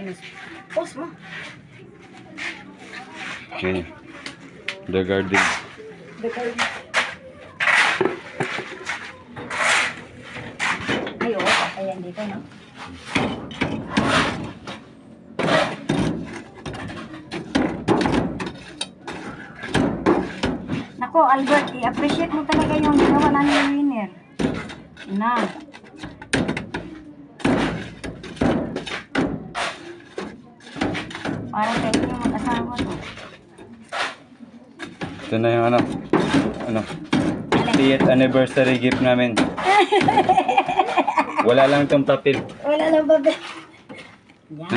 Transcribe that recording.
Linis. Pause mo. Okay. The garden. The garden. Ay, oo. Ayan dito, no? Nako, Albert, i-appreciate mo talaga yung ginawa namin ng winner. Na. Para sa inyo mag-asawa to. Ito na yung ano 50th anniversary gift namin. Wala lang itong papel. Wala lang ba? Yan.